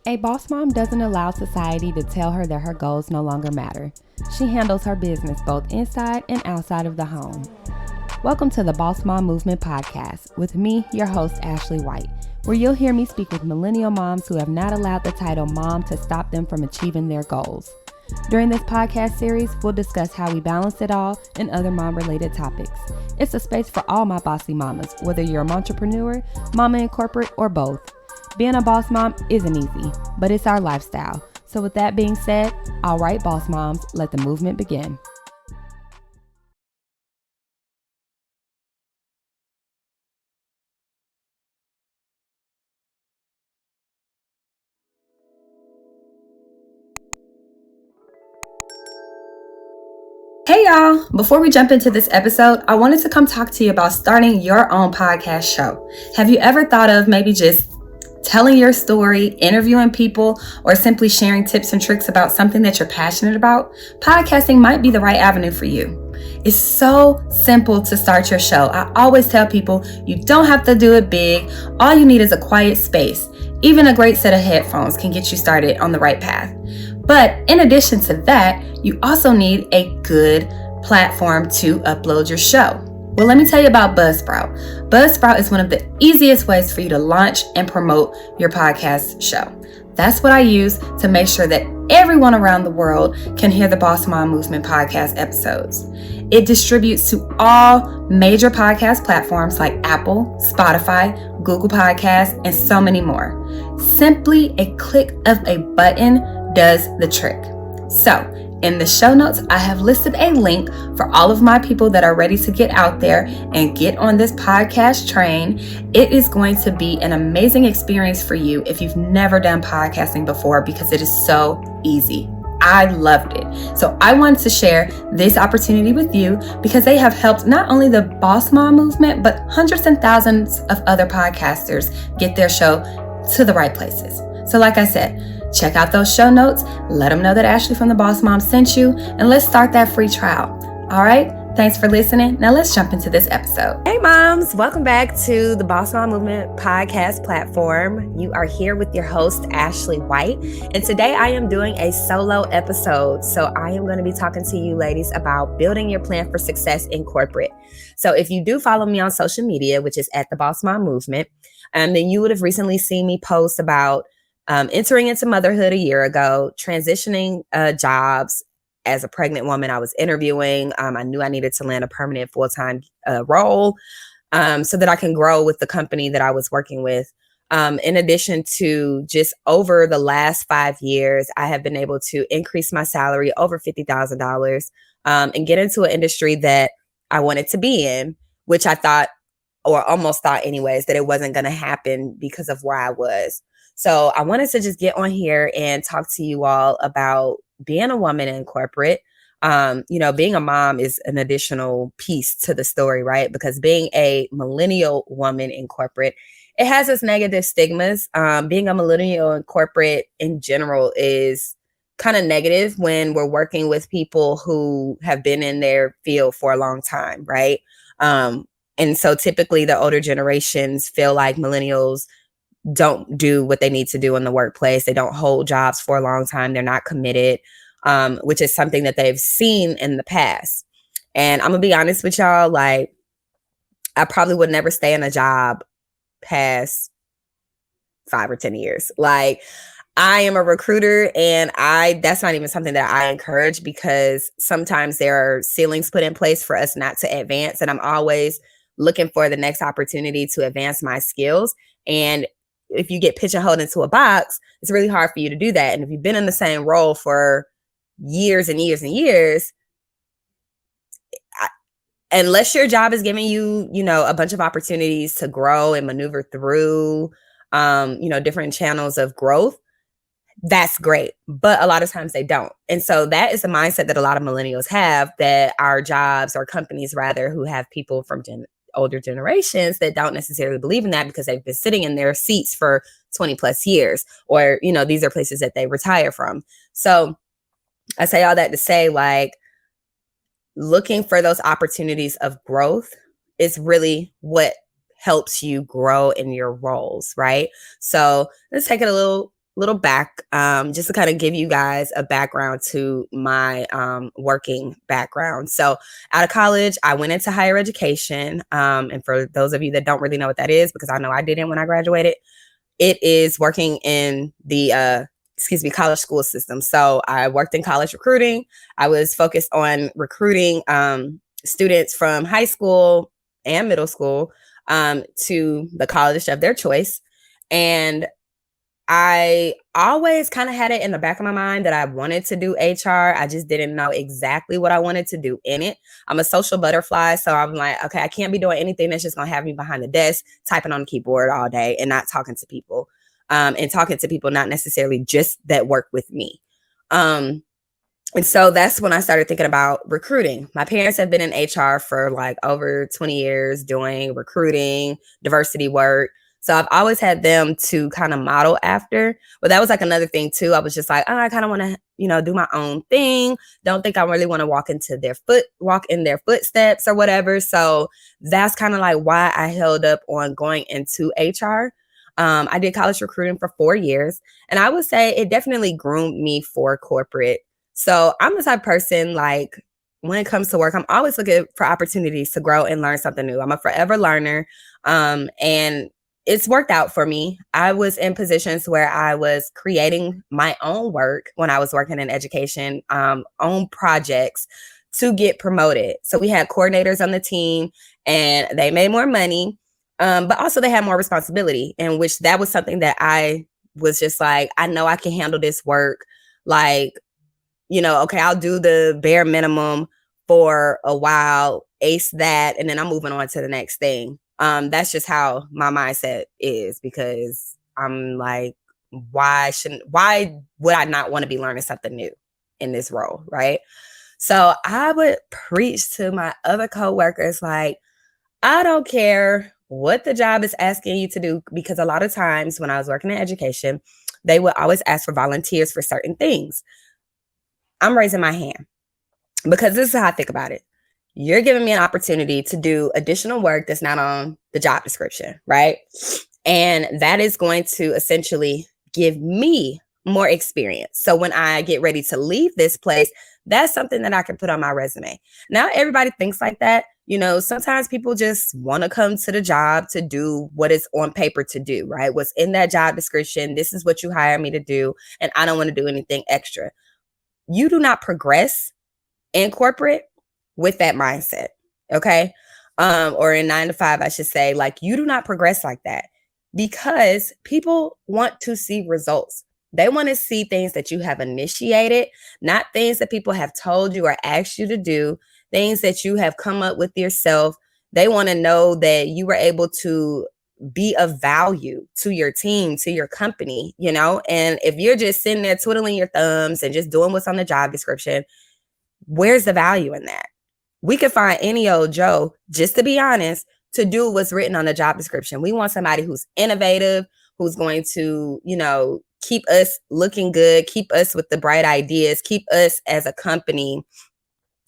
A boss mom doesn't allow society to tell her that her goals no longer matter. She handles her business both inside and outside of the home. Welcome to the Boss Mom Movement podcast with me, your host, Ashley White, where you'll hear me speak with millennial moms who have not allowed the title mom to stop them from achieving their goals. During this podcast series, we'll discuss how we balance it all and other mom-related topics. It's a space for all my bossy mamas, whether you're an entrepreneur, mama in corporate, or both. Being a boss mom isn't easy, but it's our lifestyle. So with that being said, all right, boss moms, let the movement begin. Hey y'all, before we jump into this episode, I wanted to come talk to you about starting your own podcast show. Have you ever thought of maybe just telling your story, interviewing people, or simply sharing tips and tricks about something that you're passionate about? Podcasting might be the right avenue for you. It's so simple to start your show. I always tell people you don't have to do it big. All you need is a quiet space. Even a great set of headphones can get you started on the right path. But in addition to that, you also need a good platform to upload your show. Well, let me tell you about Buzzsprout. Buzzsprout is one of the easiest ways for you to launch and promote your podcast show. That's what I use to make sure that everyone around the world can hear the Boss Mom Movement podcast episodes. It distributes to all major podcast platforms like Apple, Spotify, Google Podcasts, and so many more. Simply a click of a button does the trick. So, in the show notes, I have listed a link for all of my people that are ready to get out there and get on this podcast train. It is going to be an amazing experience for you if you've never done podcasting before, because it is so easy. I loved it. So I wanted to share this opportunity with you because they have helped not only the Boss Mom movement, but hundreds and thousands of other podcasters get their show to the right places. So like I said, check out those show notes, let them know that Ashley from the Boss Mom sent you, and let's start that free trial. All right, thanks for listening. Now let's jump into this episode. Hey moms, welcome back to the Boss Mom Movement podcast platform. You are here with your host, Ashley White, and today I am doing a solo episode. So I am going to be talking to you ladies about building your plan for success in corporate. So if you do follow me on social media, which is at the Boss Mom Movement, then you would have recently seen me post about entering into motherhood a year ago, transitioning jobs. As a pregnant woman, I was interviewing. I knew I needed to land a permanent full-time role so that I can grow with the company that I was working with. In addition to just over the last 5 years, I have been able to increase my salary over $50,000 and get into an industry that I wanted to be in, which I thought, or almost thought anyways, that it wasn't going to happen because of where I was. So I wanted to just get on here and talk to you all about being a woman in corporate. Being a mom is an additional piece to the story, right? Because being a millennial woman in corporate, it has its negative stigmas. Being a millennial in corporate in general is kind of negative when we're working with people who have been in their field for a long time, right? And so typically the older generations feel like millennials don't do what they need to do in the workplace. They don't hold jobs for a long time. They're not committed, which is something that they've seen in the past. And I'm gonna be honest with y'all, like, I probably would never stay in a job past 5 or 10 years. Like, I am a recruiter, and that's not even something that I encourage, because sometimes there are ceilings put in place for us not to advance. And I'm always looking for the next opportunity to advance my skills. And if you get pigeonholed into a box, it's really hard for you to do that. And if you've been in the same role for years and years and years, unless your job is giving you, a bunch of opportunities to grow and maneuver through, different channels of growth, that's great. But a lot of times they don't. And so that is the mindset that a lot of millennials have, that our jobs, or companies rather, who have people from older generations that don't necessarily believe in that because they've been sitting in their seats for 20 plus years, or, these are places that they retire from. So I say all that to say, like, looking for those opportunities of growth is really what helps you grow in your roles, right? So let's take it a little little back, just to kind of give you guys a background to my working background. So out of college, I went into higher education. And for those of you that don't really know what that is, because I know I didn't when I graduated, it is working in the college school system. So I worked in college recruiting. I was focused on recruiting students from high school and middle school to the college of their choice. And I always kind of had it in the back of my mind that I wanted to do HR. I just didn't know exactly what I wanted to do in it. I'm a social butterfly. So I'm like, okay, I can't be doing anything that's just going to have me behind the desk, typing on the keyboard all day and not talking to people. And talking to people, not necessarily just that work with me. And so that's when I started thinking about recruiting. My parents have been in HR for like over 20 years doing recruiting, diversity work. So I've always had them to kind of model after. But that was like another thing too. I was just like, oh, I kind of want to, do my own thing. Don't think I really want to walk in their footsteps or whatever. So that's kind of like why I held up on going into HR. I did college recruiting for 4 years, and I would say it definitely groomed me for corporate. So I'm the type of person, like, when it comes to work, I'm always looking for opportunities to grow and learn something new. I'm a forever learner. And it's worked out for me. I was in positions where I was creating my own work when I was working in education, own projects to get promoted. So we had coordinators on the team and they made more money, but also they had more responsibility, in which that was something that I was just like, I know I can handle this work. Like, okay, I'll do the bare minimum for a while, ace that, and then I'm moving on to the next thing. That's just how my mindset is, because I'm like, why would I not want to be learning something new in this role, right? So I would preach to my other coworkers, like, I don't care what the job is asking you to do, because a lot of times when I was working in education, they would always ask for volunteers for certain things. I'm raising my hand because this is how I think about it. You're giving me an opportunity to do additional work that's not on the job description, right? And that is going to essentially give me more experience. So when I get ready to leave this place, that's something that I can put on my resume. Now, everybody thinks like that. Sometimes people just want to come to the job to do what is on paper to do, right? What's in that job description. This is what you hire me to do, and I don't want to do anything extra. You do not progress in corporate with that mindset, okay? Or in 9 to 5, I should say, like, you do not progress like that, because people want to see results. They want to see things that you have initiated, not things that people have told you or asked you to do, things that you have come up with yourself. They want to know that you were able to be of value to your team, to your company, and if you're just sitting there twiddling your thumbs and just doing what's on the job description, where's the value in that? We could find any old Joe, just to be honest, to do what's written on the job description. We want somebody who's innovative, who's going to, keep us looking good, keep us with the bright ideas, keep us as a company,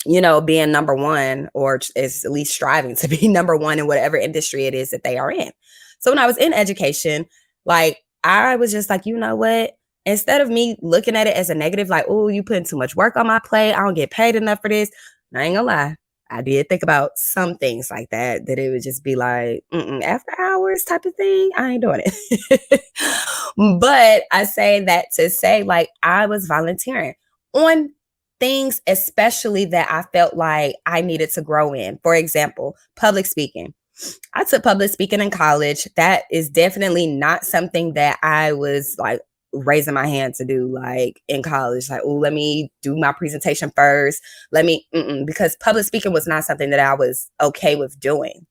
being number one, or is at least striving to be number one in whatever industry it is that they are in. So when I was in education, like, I was just like, you know what? Instead of me looking at it as a negative, like, oh, you putting too much work on my plate, I don't get paid enough for this. And I ain't gonna lie, I did think about some things like that it would just be like, after hours type of thing. I ain't doing it. But I say that to say, like, I was volunteering on things, especially that I felt like I needed to grow in. For example, public speaking. I took public speaking in college. That is definitely not something that I was like raising my hand to do, like, in college. Like, oh, let me do my presentation first. Because public speaking was not something that I was okay with doing.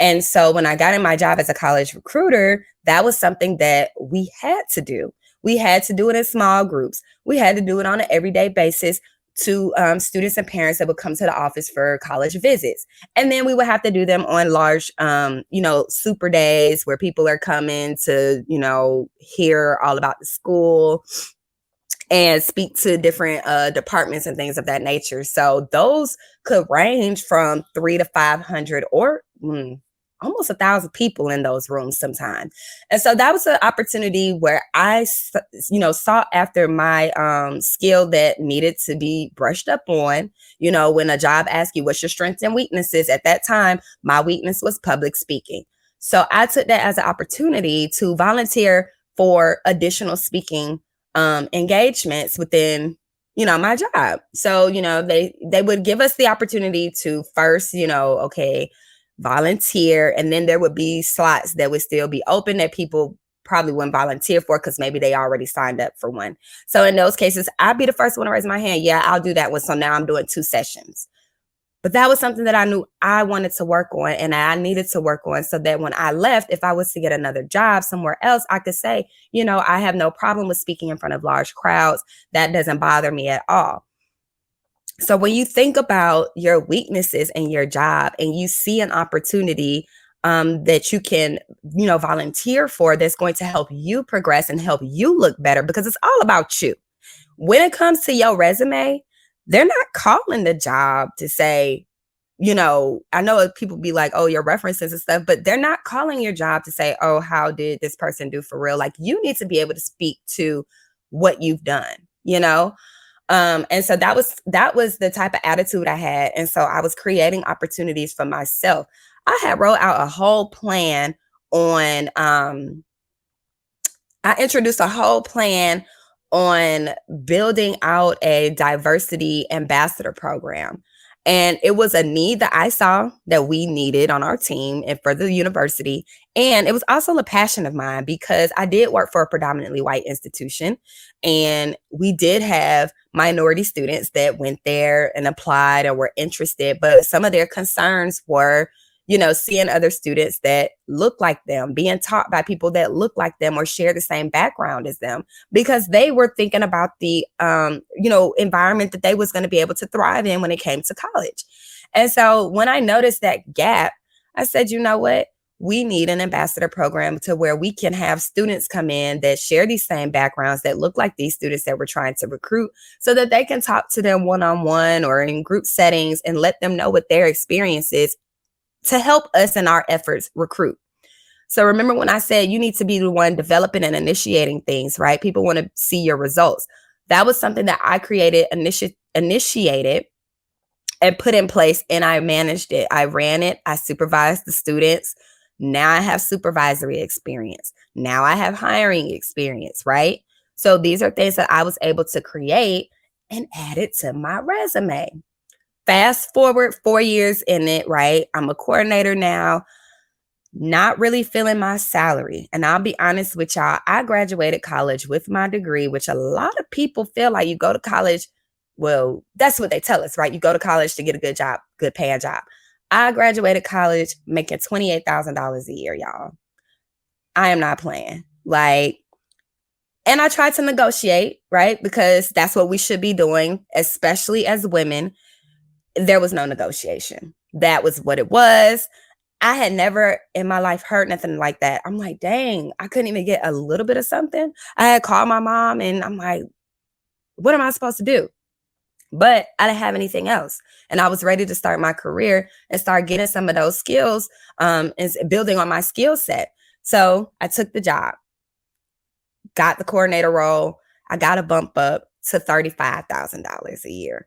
And so when I got in my job as a college recruiter, that was something that we had to do. We had to do it in small groups. We had to do it on an everyday basis to students and parents that would come to the office for college visits. And then we would have to do them on large, super days where people are coming to, hear all about the school and speak to different departments and things of that nature. So those could range from 300 to 500, or almost 1,000 people in those rooms sometimes. And so that was an opportunity where I, sought after my skill that needed to be brushed up on. When a job asks you what's your strengths and weaknesses, at that time, my weakness was public speaking. So I took that as an opportunity to volunteer for additional speaking engagements within my job. So, they would give us the opportunity to first, volunteer, and then there would be slots that would still be open that people probably wouldn't volunteer for because maybe they already signed up for one. So in those cases, I'd be the first one to raise my hand. Yeah, I'll do that one. So now I'm doing 2 sessions. But that was something that I knew I wanted to work on and I needed to work on so that when I left, if I was to get another job somewhere else, I could say, I have no problem with speaking in front of large crowds. That doesn't bother me at all. So when you think about your weaknesses in your job and you see an opportunity that you can, volunteer for, that's going to help you progress and help you look better, because it's all about you. When it comes to your resume, they're not calling the job to say, I know people be like, oh, your references and stuff, but they're not calling your job to say, oh, how did this person do for real? Like, you need to be able to speak to what you've done, and so that was the type of attitude I had. And so I was creating opportunities for myself. I had wrote out a whole plan on, I introduced a whole plan on building out a diversity ambassador program. And it was a need that I saw that we needed on our team and for the university. And it was also a passion of mine because I did work for a predominantly white institution. And we did have minority students that went there and applied or were interested. But some of their concerns were, seeing other students that look like them, being taught by people that look like them or share the same background as them, because they were thinking about the, environment that they was going to be able to thrive in when it came to college. And so when I noticed that gap, I said, you know what? We need an ambassador program to where we can have students come in that share these same backgrounds, that look like these students that we're trying to recruit, so that they can talk to them one-on-one or in group settings and let them know what their experience is to help us in our efforts recruit. So remember when I said you need to be the one developing and initiating things, right? People want to see your results. That was something that I created, initiated, and put in place, and I managed it. I ran it. I supervised the students. Now I have supervisory experience. Now I have hiring experience, right? So these are things that I was able to create and add it to my resume. Fast forward 4 years in it, right? I'm a coordinator now, not really feeling my salary. And I'll be honest with y'all, I graduated college with my degree, which a lot of people feel like you go to college. Well, that's what they tell us, right? You go to college to get a good job, good paying job. I graduated college making $28,000 a year, y'all. I am not playing. And I tried to negotiate, right? Because that's what we should be doing, especially as women. There was no negotiation. That was what it was. I had never in my life heard nothing like that. I'm like, dang, I couldn't even get a little bit of something. I had called my mom and I'm like, what am I supposed to do? But I didn't have anything else. And I was ready to start my career and start getting some of those skills and building on my skill set. So I took the job, got the coordinator role. I got a bump up to $35,000 a year.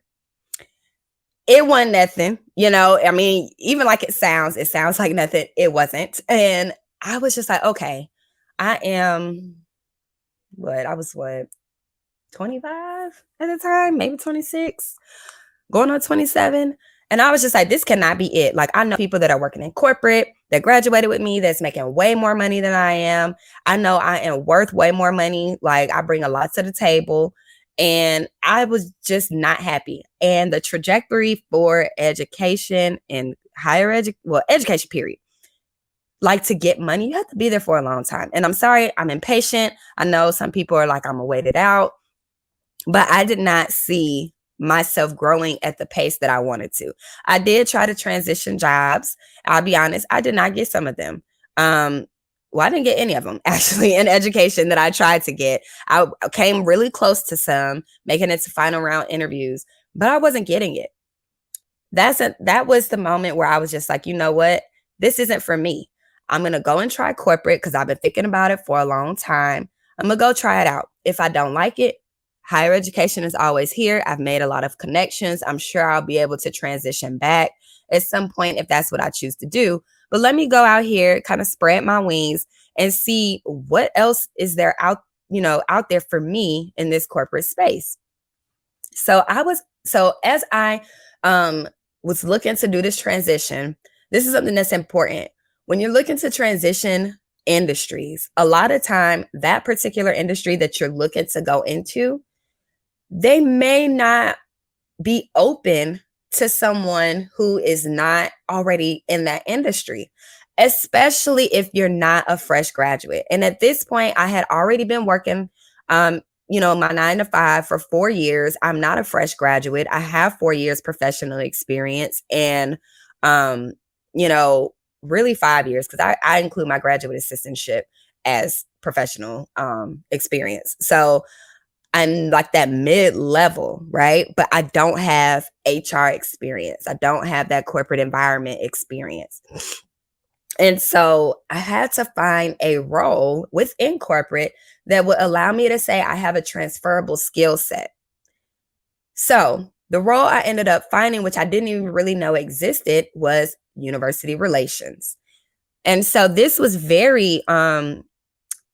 It wasn't nothing, even like it sounds like nothing. It wasn't. And I was just like, okay, I am I was 25 at the time, maybe 26, going on 27. And I was just like, this cannot be it. Like, I know people that are working in corporate that graduated with me that's making way more money than I am. I know I am worth way more money. Like, I bring a lot to the table. And I was just not happy. And the trajectory for education and education period, like, to get money, you have to be there for a long time. And I'm sorry, I'm impatient. I know some people are like, I'm gonna wait it out. But I did not see myself growing at the pace that I wanted to. I did try to transition jobs. I'll be honest, I did not get some of them. I didn't get any of them, actually, in education that I tried to get. I came really close to some, making it to final round interviews, but I wasn't getting it. That was the moment where I was just like, you know what? this isn't for me. I'm going to go and try corporate because I've been thinking about it for a long time. I'm going to go try it out. If I don't like it, higher education is always here. I've made a lot of connections. I'm sure I'll be able to transition back at some point if that's what I choose to do. But let me go out here, kind of spread my wings and see what else is there out there for me in this corporate space. So as I was looking to do this transition, this is something that's important. When you're looking to transition industries, a lot of time that particular industry that you're looking to go into, they may not be open to someone who is not already in that industry, especially if you're not a fresh graduate. And at this point, I had already been working, my 9 to 5 for 4 years. I'm not a fresh graduate. I have 4 years professional experience and, really 5 years because I include my graduate assistantship as professional experience. So I'm like that mid-level, right? But I don't have HR experience. I don't have that corporate environment experience. And so I had to find a role within corporate that would allow me to say I have a transferable skill set. So the role I ended up finding, which I didn't even really know existed, was university relations. And so this was very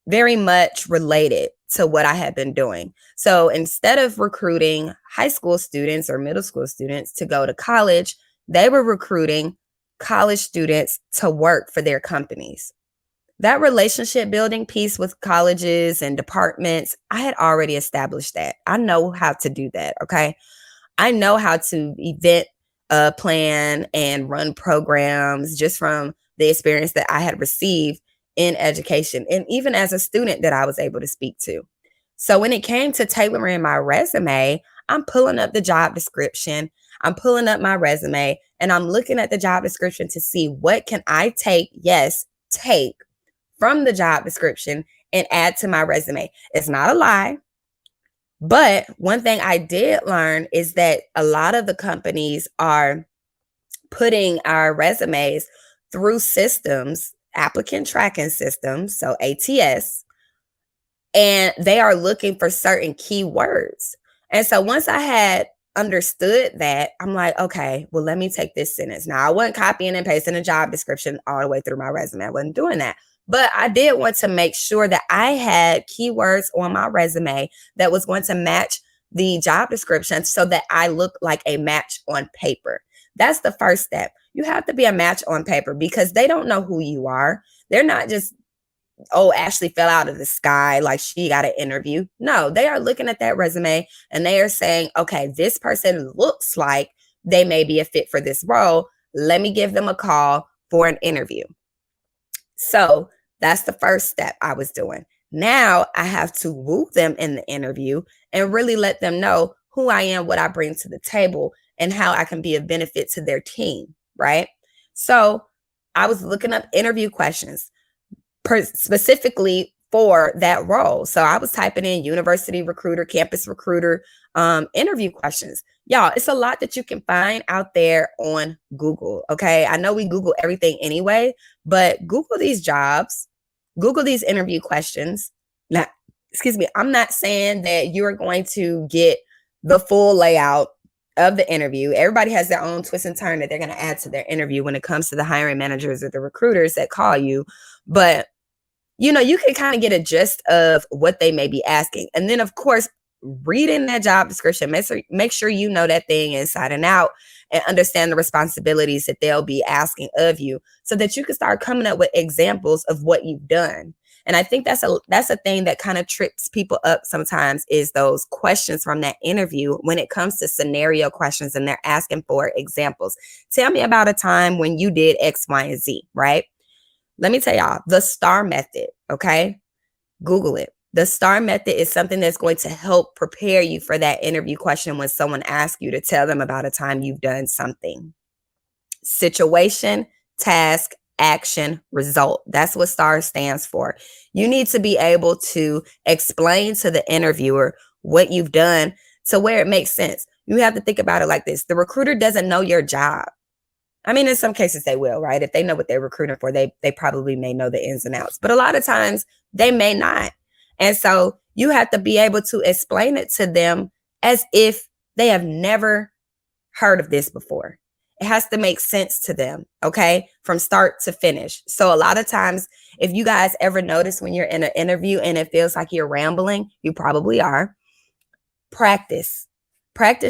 much related to what I had been doing. So instead of recruiting high school students or middle school students to go to college, they were recruiting college students to work for their companies. That relationship building piece with colleges and departments, I had already established that. I know how to do that, okay? I know how to event plan and run programs just from the experience that I had received in education and even as a student that I was able to speak to. So when it came to tailoring my resume, I'm pulling up the job description, I'm pulling up my resume, and I'm looking at the job description to see what can I take from the job description and add to my resume. It's not a lie. But one thing I did learn is that a lot of the companies are putting our resumes through systems, applicant tracking systems, so ATS, and they are looking for certain keywords. And so once I had understood that, I'm like, okay, well, let me take this sentence. Now, I wasn't copying and pasting a job description all the way through my resume. I wasn't doing that. But I did want to make sure that I had keywords on my resume that was going to match the job description so that I look like a match on paper. That's the first step. You have to be a match on paper because they don't know who you are. They're not just, oh, Ashley fell out of the sky, like she got an interview. No, they are looking at that resume and they are saying, okay, this person looks like they may be a fit for this role. Let me give them a call for an interview. So that's the first step I was doing. Now I have to woo them in the interview and really let them know who I am, what I bring to the table, and how I can be a benefit to their team, right? So I was looking up interview questions specifically for that role. So I was typing in university recruiter, campus recruiter, interview questions. Y'all, it's a lot that you can find out there on Google, okay? I know we Google everything anyway, but Google these jobs, Google these interview questions. Now, I'm not saying that you're going to get the full layout of the interview. Everybody has their own twist and turn that they're going to add to their interview when it comes to the hiring managers or the recruiters that call you. But, you can kind of get a gist of what they may be asking. And then, of course, reading that job description, make sure you know that thing inside and out and understand the responsibilities that they'll be asking of you so that you can start coming up with examples of what you've done. And I think that's a thing that kind of trips people up sometimes is those questions from that interview when it comes to scenario questions and they're asking for examples. Tell me about a time when you did X, Y, and Z, right? Let me tell y'all, the STAR method, okay? Google it. The STAR method is something that's going to help prepare you for that interview question when someone asks you to tell them about a time you've done something. Situation, task, action, result. That's what STAR stands for. You need to be able to explain to the interviewer what you've done to where it makes sense. You have to think about it like this. The recruiter doesn't know your job. I mean, in some cases they will, right? If they know what they're recruiting for, they probably may know the ins and outs. But a lot of times they may not. And so you have to be able to explain it to them as if they have never heard of this before. It has to make sense to them, okay? From start to finish. So a lot of times, if you guys ever notice when you're in an interview and it feels like you're rambling, you probably are. Practice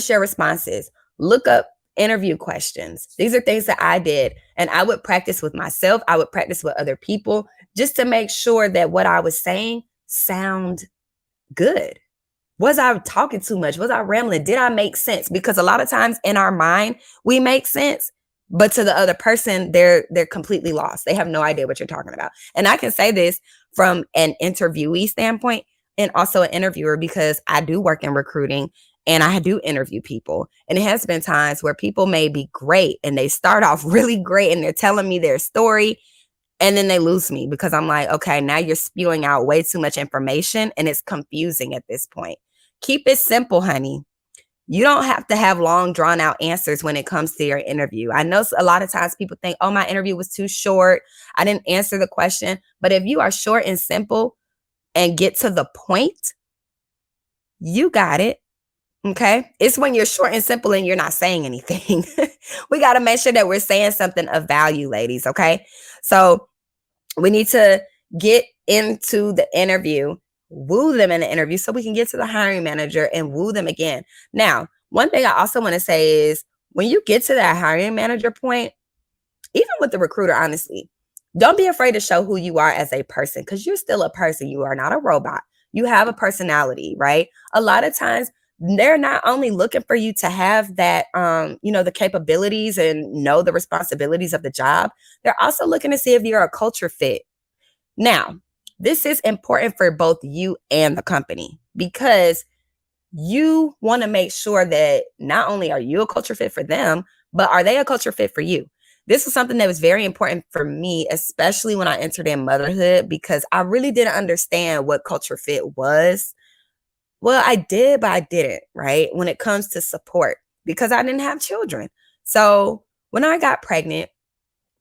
your responses. Look up interview questions. These are things that I did, and I would practice with myself. I would practice with other people just to make sure that what I was saying sound good. Was I talking too much? Was I rambling? Did I make sense? Because a lot of times in our mind, we make sense, but to the other person, they're completely lost. They have no idea what you're talking about. And I can say this from an interviewee standpoint and also an interviewer, because I do work in recruiting and I do interview people. And it has been times where people may be great and they start off really great and they're telling me their story, and then they lose me because I'm like, okay, now you're spewing out way too much information and it's confusing at this point. Keep it simple, honey. You don't have to have long, drawn out answers when it comes to your interview. I know a lot of times people think, oh, my interview was too short. I didn't answer the question. But if you are short and simple and get to the point, you got it. Okay. It's when you're short and simple and you're not saying anything. We got to make sure that we're saying something of value, ladies. Okay. So we need to get into the interview, woo them in the interview so we can get to the hiring manager and woo them again. Now, one thing I also want to say is when you get to that hiring manager point, even with the recruiter, honestly, don't be afraid to show who you are as a person, because you're still a person. You are not a robot. You have a personality, right? A lot of times they're not only looking for you to have that, the capabilities and know the responsibilities of the job. They're also looking to see if you're a culture fit. Now, this is important for both you and the company, because you want to make sure that not only are you a culture fit for them, but are they a culture fit for you? This is something that was very important for me, especially when I entered in motherhood, because I really didn't understand what culture fit was. Well, I did, but I didn't, right? When it comes to support, because I didn't have children. So when I got pregnant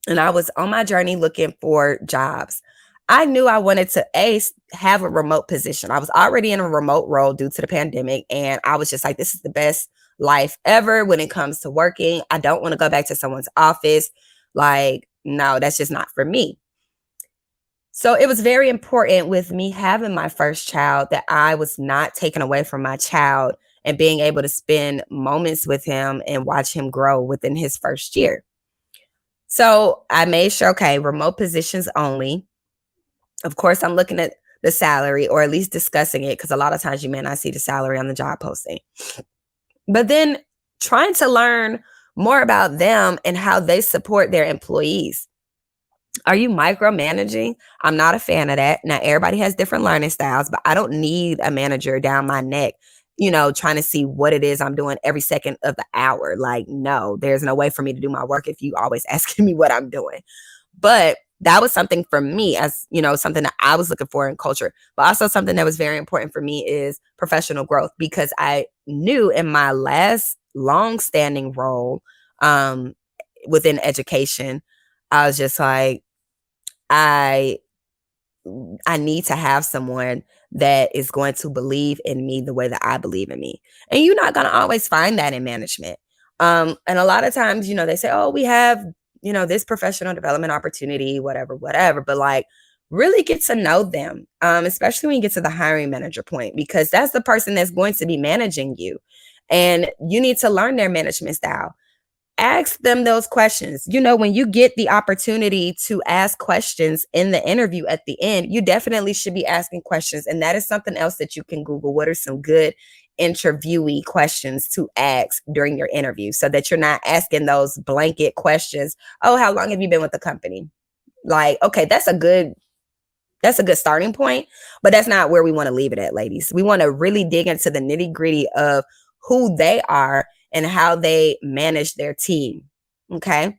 and I was on my journey looking for jobs, I knew I wanted to have a remote position. I was already in a remote role due to the pandemic. And I was just like, this is the best life ever when it comes to working. I don't want to go back to someone's office. Like, no, that's just not for me. So it was very important with me having my first child that I was not taken away from my child and being able to spend moments with him and watch him grow within his first year. So I made sure, okay, remote positions only. Of course, I'm looking at the salary, or at least discussing it, because a lot of times you may not see the salary on the job posting. But then trying to learn more about them and how they support their employees. Are you micromanaging? I'm not a fan of that. Now, everybody has different learning styles, but I don't need a manager down my neck, trying to see what it is I'm doing every second of the hour. Like, no, there's no way for me to do my work if you always asking me what I'm doing. But that was something for me, as something that I was looking for in culture. But also something that was very important for me is professional growth, because I knew in my last long-standing role within education, I was just like, I need to have someone that is going to believe in me the way that I believe in me. And you're not going to always find that in management. And a lot of times, they say, oh, we have, this professional development opportunity, whatever. But like, really get to know them, especially when you get to the hiring manager point, because that's the person that's going to be managing you. And you need to learn their management style. Ask them those questions. When you get the opportunity to ask questions in the interview at the end, you definitely should be asking questions. And that is something else that you can Google. What are some good interviewee questions to ask during your interview, so that you're not asking those blanket questions? Oh, how long have you been with the company? Like, okay, that's a good starting point, but that's not where we want to leave it at, ladies. We want to really dig into the nitty-gritty of who they are and how they manage their team. Okay.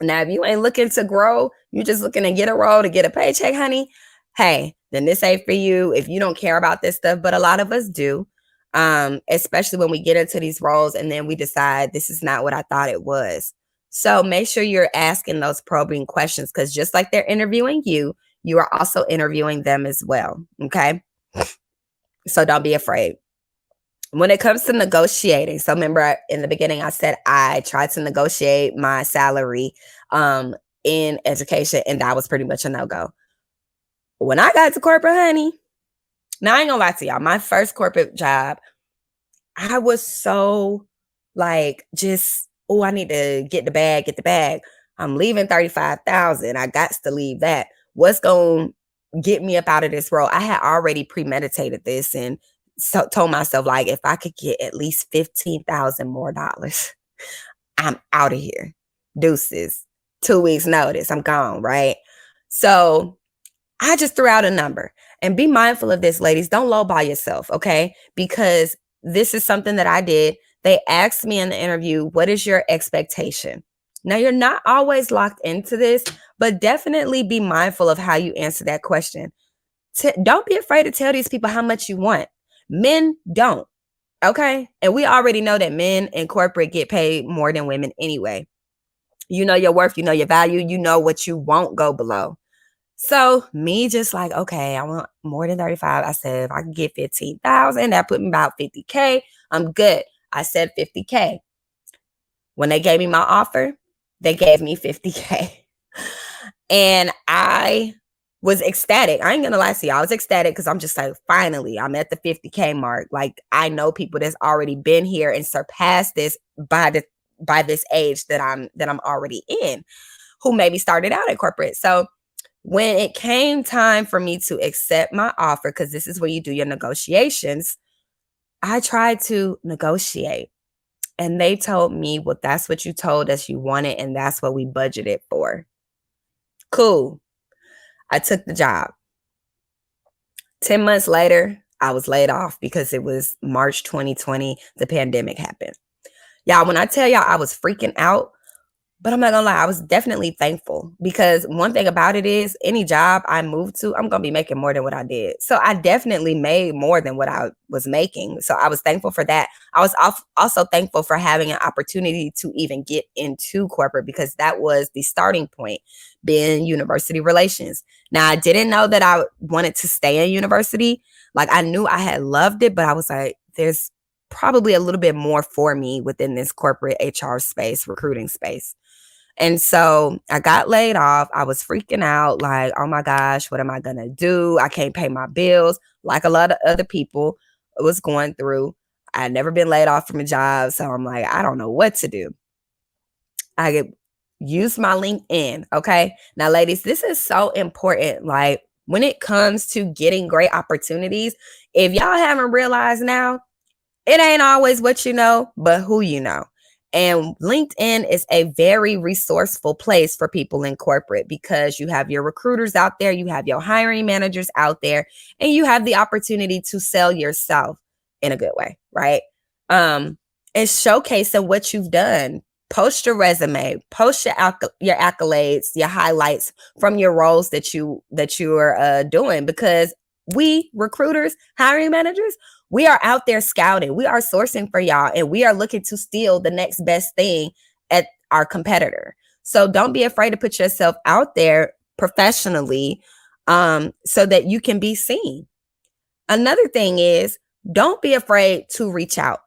Now, if you ain't looking to grow, you're just looking to get a role to get a paycheck, honey, hey, then this ain't for you if you don't care about this stuff. But a lot of us do, especially when we get into these roles and then we decide this is not what I thought it was. So make sure you're asking those probing questions, because just like they're interviewing you, you are also interviewing them as well. Okay. So don't be afraid. When it comes to negotiating, so remember in the beginning, I said I tried to negotiate my salary in education, and that was pretty much a no-go. When I got to corporate, honey, now I ain't gonna lie to y'all, my first corporate job, I was so like, just, oh, I need to get the bag. I'm leaving 35,000. I got to leave that. What's going to get me up out of this role? I had already premeditated this and told myself, like, if I could get at least 15,000 more dollars, I'm out of here. Deuces. 2 weeks notice. I'm gone, right? So I just threw out a number. And be mindful of this, ladies. Don't lowball yourself, okay? Because this is something that I did. They asked me in the interview, what is your expectation? Now, you're not always locked into this, but definitely be mindful of how you answer that question. Don't be afraid to tell these people how much you want. Men don't, okay? And we already know that men in corporate get paid more than women anyway. You know your worth, you know your value, you know what you won't go below. So me just like, okay, I want more than 35. I said, if I can get 15,000, that put me about 50K. I'm good. I said 50K. When they gave me my offer, they gave me 50K. And I was ecstatic. I ain't gonna lie to you. I was ecstatic because I'm just like, finally, I'm at the 50K mark. Like, I know people that's already been here and surpassed this by this age that I'm already in, who maybe started out at corporate. So when it came time for me to accept my offer, because this is where you do your negotiations, I tried to negotiate. And they told me, well, that's what you told us you wanted, and that's what we budgeted for. Cool. I took the job. 10 months later, I was laid off because it was March 2020. The pandemic happened. Y'all, when I tell y'all I was freaking out, but I'm not gonna lie, I was definitely thankful, because one thing about it is any job I move to, I'm gonna be making more than what I did. So I definitely made more than what I was making. So I was thankful for that. I was also thankful for having an opportunity to even get into corporate, because that was the starting point, being university relations. Now, I didn't know that I wanted to stay in university. Like, I knew I had loved it, but I was like, there's probably a little bit more for me within this corporate HR space, recruiting space. And so I got laid off. I was freaking out, like, oh my gosh, what am I going to do? I can't pay my bills, like a lot of other people was going through. I had never been laid off from a job. So I'm like, I don't know what to do. I used my LinkedIn. Okay. Now, ladies, this is so important. Like, when it comes to getting great opportunities, if y'all haven't realized now, it ain't always what you know, but who you know. And LinkedIn is a very resourceful place for people in corporate, because you have your recruiters out there, you have your hiring managers out there, and you have the opportunity to sell yourself in a good way, right? And showcasing what you've done. Post your resume, post your accolades, your highlights from your roles that you are doing, because we recruiters, hiring managers, we are out there scouting. We are sourcing for y'all, and we are looking to steal the next best thing at our competitor. So don't be afraid to put yourself out there professionally, so that you can be seen. Another thing is, don't be afraid to reach out.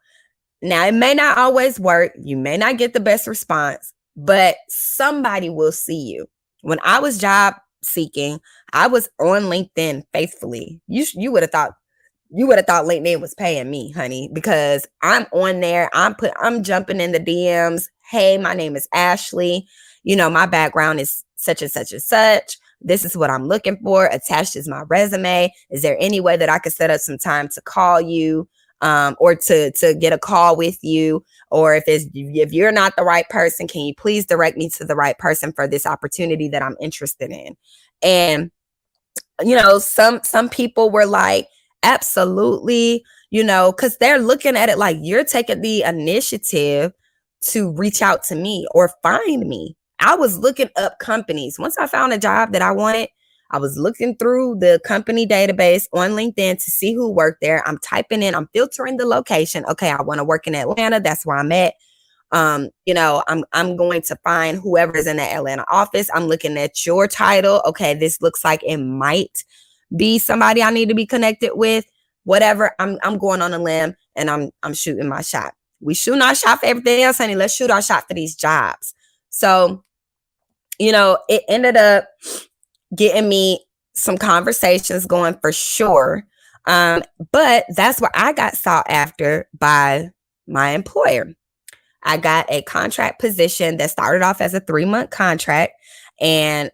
Now, it may not always work. You may not get the best response, but somebody will see you. When I was job seeking, I was on LinkedIn faithfully. You would have thought LinkedIn was paying me, honey, because I'm on there. I'm jumping in the DMs. Hey, my name is Ashley. You know, my background is such and such and such. This is what I'm looking for. Attached is my resume. Is there any way that I could set up some time to call you, or to get a call with you? Or if you're not the right person, can you please direct me to the right person for this opportunity that I'm interested in? And, you know, some people were like, absolutely, you know, because they're looking at it like you're taking the initiative to reach out to me or find me. I was looking up companies. Once I found a job that I wanted, I was looking through the company database on LinkedIn to see who worked there. I'm typing in, I'm filtering the location. Okay, I want to work in Atlanta. That's where I'm at. I'm going to find whoever is in the Atlanta office. I'm looking at your title. Okay, this looks like it might be somebody I need to be connected with. Whatever. I'm going on a limb and I'm shooting my shot. We shooting our shot for everything else, honey. Let's shoot our shot for these jobs. So, it ended up getting me some conversations going for sure. But that's where I got sought after by my employer. I got a contract position that started off as a 3-month contract, and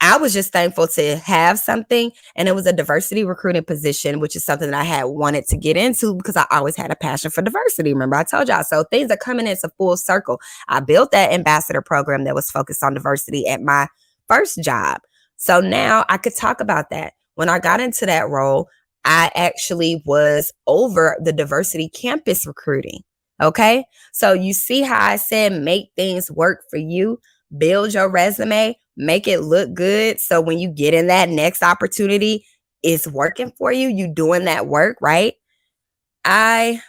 I was just thankful to have something. And it was a diversity recruiting position, which is something that I had wanted to get into because I always had a passion for diversity. Remember, I told y'all. So things are coming into full circle. I built that ambassador program that was focused on diversity at my first job. So now I could talk about that. When I got into that role, I actually was over the diversity campus recruiting. Okay. So you see how I said, make things work for you, build your resume, make it look good. So when you get in that next opportunity, it's working for you. You doing that work, right? I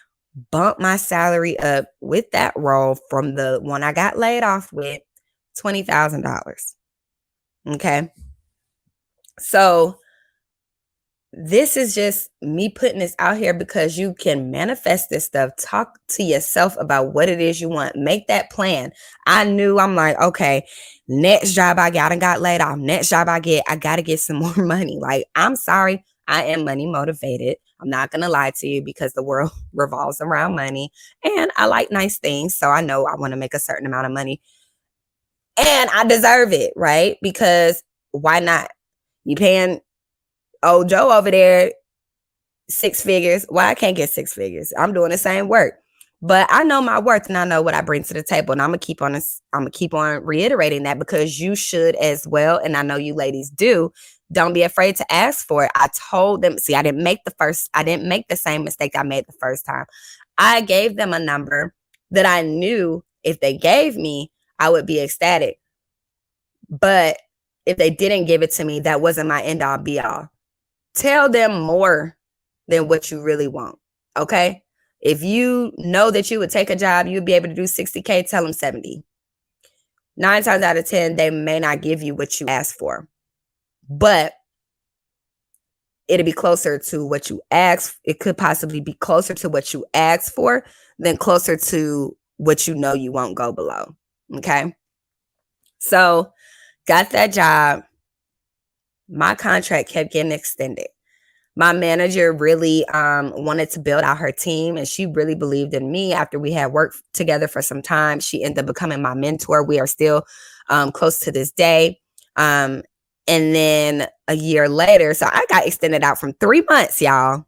bumped my salary up with that role from the one I got laid off with, $20,000. Okay. So this is just me putting this out here because you can manifest this stuff. Talk to yourself about what it is you want. Make that plan. I'm like, okay, next job I got laid off. Next job I got to get some more money. Like, I'm sorry. I am money motivated. I'm not going to lie to you because the world revolves around money and I like nice things. So I know I want to make a certain amount of money and I deserve it, right? Because why not? You paying old Joe over there 6 figures. Why I can't get 6 figures? I'm doing the same work, but I know my worth and I know what I bring to the table. And I'm gonna keep on reiterating that because you should as well. And I know you ladies do. Don't be afraid to ask for it. I told them. See, I didn't make the same mistake I made the first time. I gave them a number that I knew if they gave me, I would be ecstatic. But if they didn't give it to me, that wasn't my end all be all. Tell them more than what you really want. Okay. If you know that you would take a job, you'd be able to do 60K, tell them 70. 9 times out of 10, they may not give you what you asked for, but it'll be closer to what you asked. It could possibly be closer to what you asked for than closer to what you know you won't go below. Okay. So got that job. My contract kept getting extended. My manager really wanted to build out her team, and she really believed in me. After we had worked together for some time, she ended up becoming my mentor. We are still close to this day. And then a year later, so I got extended out from 3 months, y'all,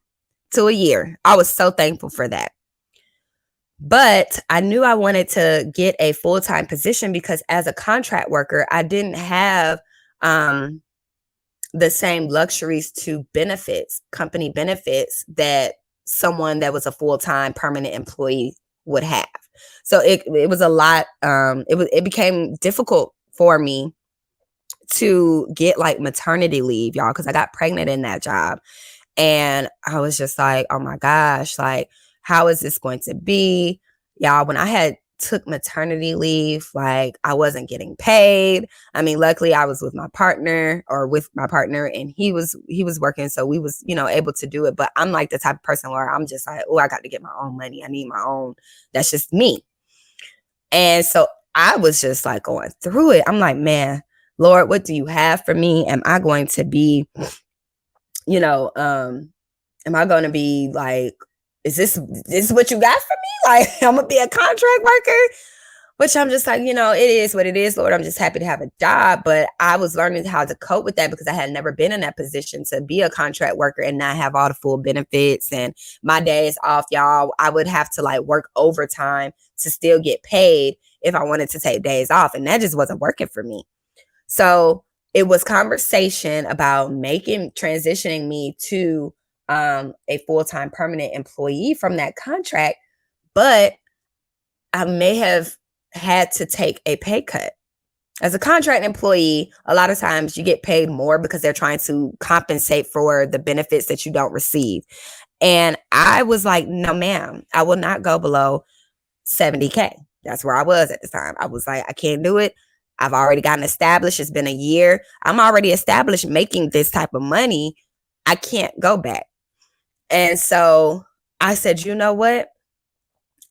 to a year. I was so thankful for that. But I knew I wanted to get a full-time position because as a contract worker, I didn't have the same luxuries to benefits, company benefits that someone that was a full-time permanent employee would have. So it was a lot. It became difficult for me to get like maternity leave, y'all, because I got pregnant in that job. And I was just like, oh my gosh, like, how is this going to be? Y'all, when I had took maternity leave, like I wasn't getting paid. I mean, luckily I was with my partner and he was working. So we was, able to do it. But I'm like the type of person where I'm just like, oh, I got to get my own money. I need my own. That's just me. And so I was just like going through it. I'm like, man, Lord, what do you have for me? Am I going to be, am I going to be like, is this what you got for me? Like, I'm going to be a contract worker, which I'm just like, it is what it is, Lord. I'm just happy to have a job. But I was learning how to cope with that because I had never been in that position to be a contract worker and not have all the full benefits. And my days off, y'all, I would have to like work overtime to still get paid if I wanted to take days off. And that just wasn't working for me. So it was conversation about transitioning me to a full-time permanent employee from that contract, but I may have had to take a pay cut. As a contract employee, a lot of times you get paid more because they're trying to compensate for the benefits that you don't receive. And I was like, no, ma'am, I will not go below 70K. That's where I was at the time. I was like, I can't do it. I've already gotten established. It's been a year. I'm already established making this type of money. I can't go back. And so I said, you know what?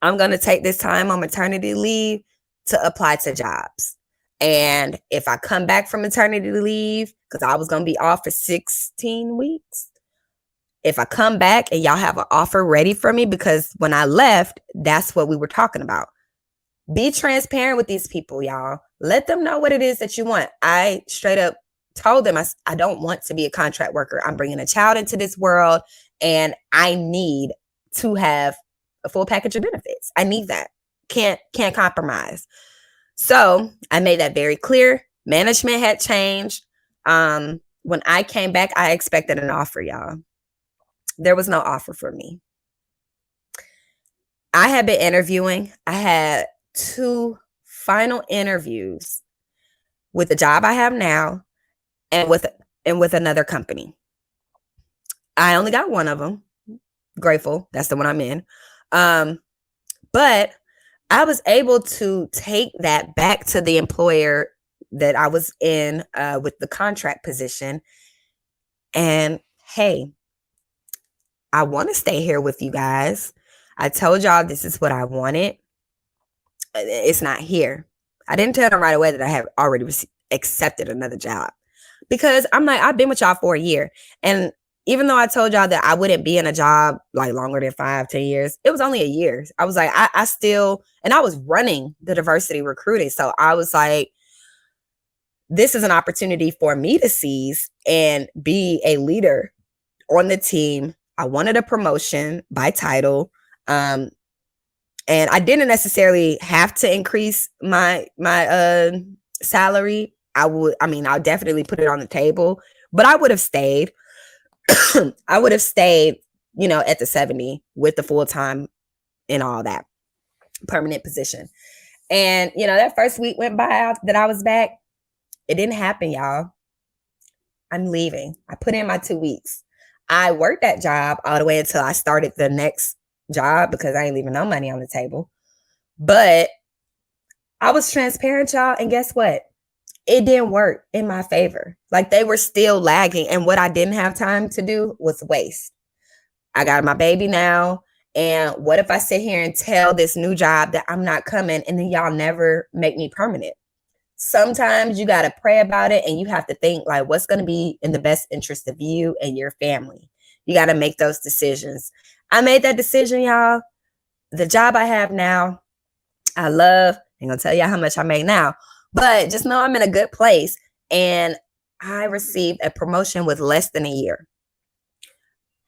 I'm going to take this time on maternity leave to apply to jobs. And if I come back from maternity leave, because I was going to be off for 16 weeks, if I come back and y'all have an offer ready for me, because when I left, that's what we were talking about. Be transparent with these people, y'all. Let them know what it is that you want. I straight up told them, I don't want to be a contract worker. I'm bringing a child into this world, and I need to have a full package of benefits. I need that. Can't compromise. So I made that very clear. Management had changed. When I came back, I expected an offer, y'all. There was no offer for me. I had been interviewing. I had 2 final interviews with the job I have now and with another company. I only got one of them. Grateful. That's the one I'm in. But I was able to take that back to the employer that I was in with the contract position. And hey, I want to stay here with you guys. I told y'all this is what I wanted. It's not here. I didn't tell them right away that I have already accepted another job, because I'm like, I've been with y'all for a year. And even though I told y'all that I wouldn't be in a job like longer than 5-10 years, it was only a year. I was like, I still, and I was running the diversity recruiting. So I was like, this is an opportunity for me to seize and be a leader on the team. I wanted a promotion by title. And I didn't necessarily have to increase my salary. I'll definitely put it on the table, but I would have stayed. I would have stayed, at the 70 with the full time and all that permanent position. And, that first week went by that I was back. It didn't happen, y'all. I'm leaving. I put in my 2 weeks. I worked that job all the way until I started the next job, because I ain't leaving no money on the table. But I was transparent, y'all. And guess what? It didn't work in my favor. Like, they were still lagging. And what I didn't have time to do was waste. I got my baby now. And what if I sit here and tell this new job that I'm not coming, and then y'all never make me permanent? Sometimes you got to pray about it, and you have to think, like, what's going to be in the best interest of you and your family. You got to make those decisions. I made that decision, y'all. The job I have now, I love. I'm going to tell y'all how much I make now, but just know I'm in a good place. And I received a promotion with less than a year.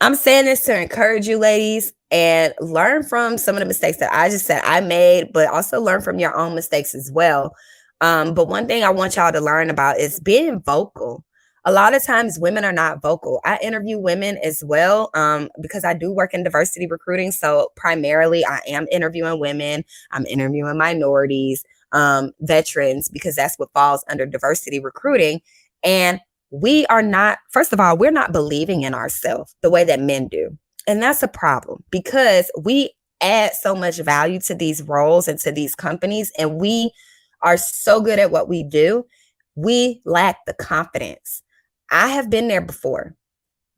I'm saying this to encourage you, ladies, and learn from some of the mistakes that I just said I made, but also learn from your own mistakes as well. But one thing I want y'all to learn about is being vocal. A lot of times women are not vocal. I interview women as well, because I do work in diversity recruiting. So primarily I am interviewing women. I'm interviewing minorities, veterans, because that's what falls under diversity recruiting. And we are not, first of all, we're not believing in ourselves the way that men do. And that's a problem, because we add so much value to these roles and to these companies, and we are so good at what we do. We lack the confidence. I have been there before.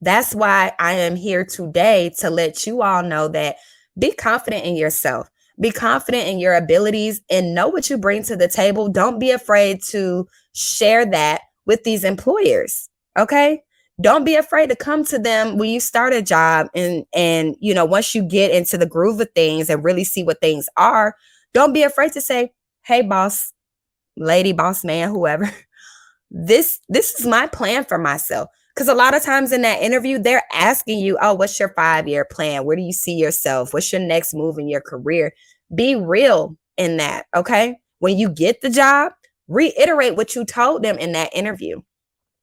That's why I am here today, to let you all know that be confident in yourself. Be confident in your abilities and know what you bring to the table. Don't be afraid to share that with these employers. Okay? Don't be afraid to come to them when you start a job, and once you get into the groove of things and really see what things are, don't be afraid to say, hey, boss, lady, boss, man, whoever, this is my plan for myself. Because a lot of times in that interview, they're asking you, oh, what's your 5-year plan? Where do you see yourself? What's your next move in your career? Be real in that, okay? When you get the job, reiterate what you told them in that interview.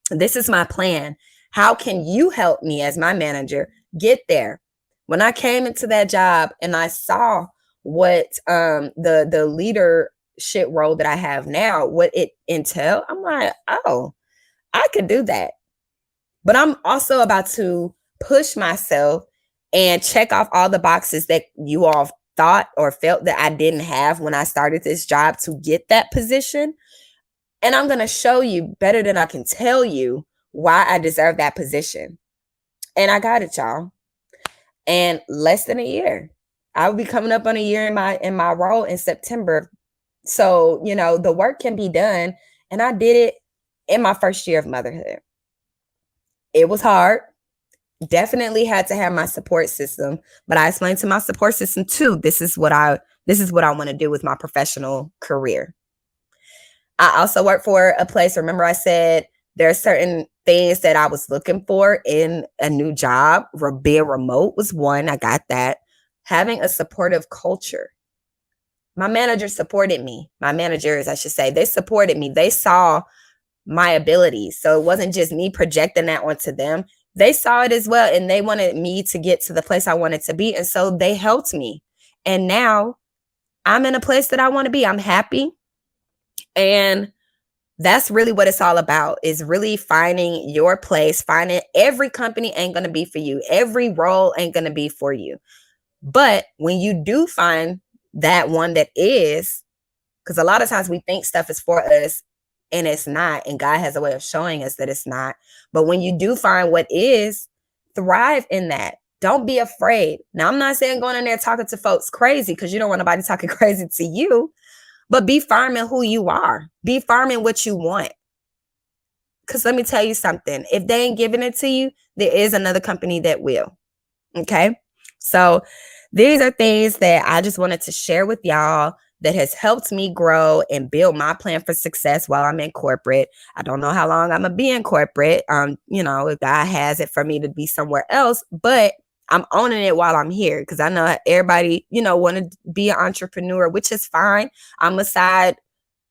This is my plan. How can you help me as my manager get there? When I came into that job and I saw what the leadership role that I have now, what it entails, I'm like, oh, I could do that. But I'm also about to push myself and check off all the boxes that you all thought or felt that I didn't have when I started this job to get that position. And I'm going to show you better than I can tell you why I deserve that position. And I got it, y'all. And less than a year. I will be coming up on a year in my role in September. So, the work can be done. And I did it in my first year of motherhood. It was hard. Definitely had to have my support system, but I explained to my support system too, this is what I want to do with my professional career. I also work for a place. Remember I said there are certain things that I was looking for in a new job. Being remote was one. I got that. Having a supportive culture. My managers supported me. My managers, I should say, they supported me. They saw my abilities. So it wasn't just me projecting that onto them. They saw it as well, and they wanted me to get to the place I wanted to be. And so they helped me. And now I'm in a place that I want to be. I'm happy. And that's really what it's all about, is really finding your place, finding every company ain't going to be for you. Every role ain't going to be for you. But when you do find that one that is, because a lot of times we think stuff is for us and it's not. And God has a way of showing us that it's not. But when you do find what is, thrive in that. Don't be afraid. Now, I'm not saying going in there talking to folks crazy, because you don't want nobody talking crazy to you. But be firm in who you are. Be firm in what you want. Because let me tell you something. If they ain't giving it to you, there is another company that will. Okay? So these are things that I just wanted to share with y'all that has helped me grow and build my plan for success while I'm in corporate. I don't know how long I'm going to be in corporate. If God has it for me to be somewhere else, but I'm owning it while I'm here, because I know everybody, want to be an entrepreneur, which is fine. I'm a side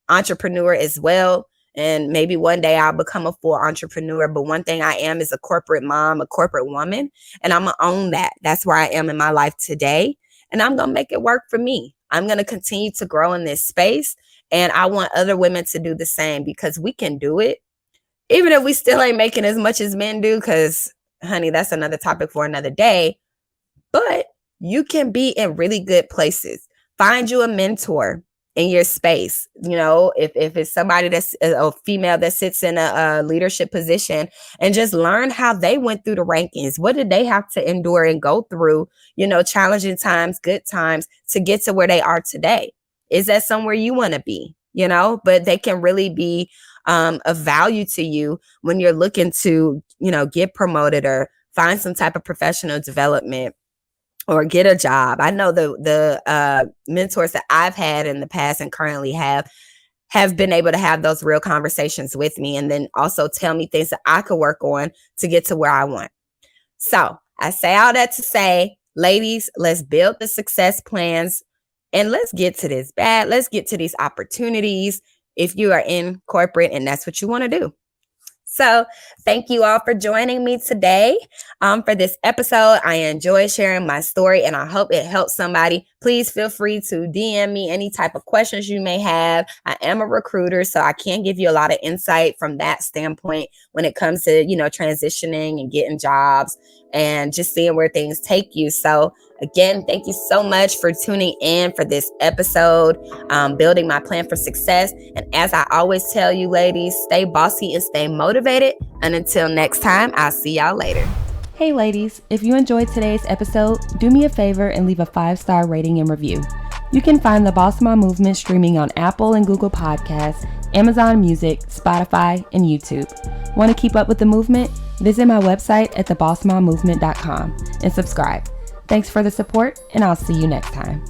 entrepreneur as well. And maybe one day I'll become a full entrepreneur. But one thing I am is a corporate mom, a corporate woman, and I'm going to own that. That's where I am in my life today. And I'm going to make it work for me. I'm going to continue to grow in this space. And I want other women to do the same, because we can do it. Even if we still ain't making as much as men do, because, honey, that's another topic for another day. But you can be in really good places. Find you a mentor in your space. If it's somebody that's a female that sits in a leadership position, and just learn how they went through the rankings. What did they have to endure and go through, challenging times, good times, to get to where they are today? Is that somewhere you want to be? But they can really be of value to you when you're looking to, get promoted or find some type of professional development or get a job. I know the mentors that I've had in the past and currently have been able to have those real conversations with me, and then also tell me things that I could work on to get to where I want. So I say all that to say, ladies, let's build the success plans, and let's get to this bag. Let's get to these opportunities if you are in corporate and that's what you want to do. So thank you all for joining me today for this episode. I enjoy sharing my story, and I hope it helps somebody. Please feel free to DM me any type of questions you may have. I am a recruiter, so I can give you a lot of insight from that standpoint when it comes to, transitioning and getting jobs and just seeing where things take you. So again, thank you so much for tuning in for this episode, building my plan for success. And as I always tell you, ladies, stay bossy and stay motivated. And until next time, I'll see y'all later. Hey ladies, if you enjoyed today's episode, do me a favor and leave a 5-star rating and review. You can find the Boss Mom Movement streaming on Apple and Google Podcasts, Amazon Music, Spotify, and YouTube. Want to keep up with the movement? Visit my website at thebossmommovement.com and subscribe. Thanks for the support, and I'll see you next time.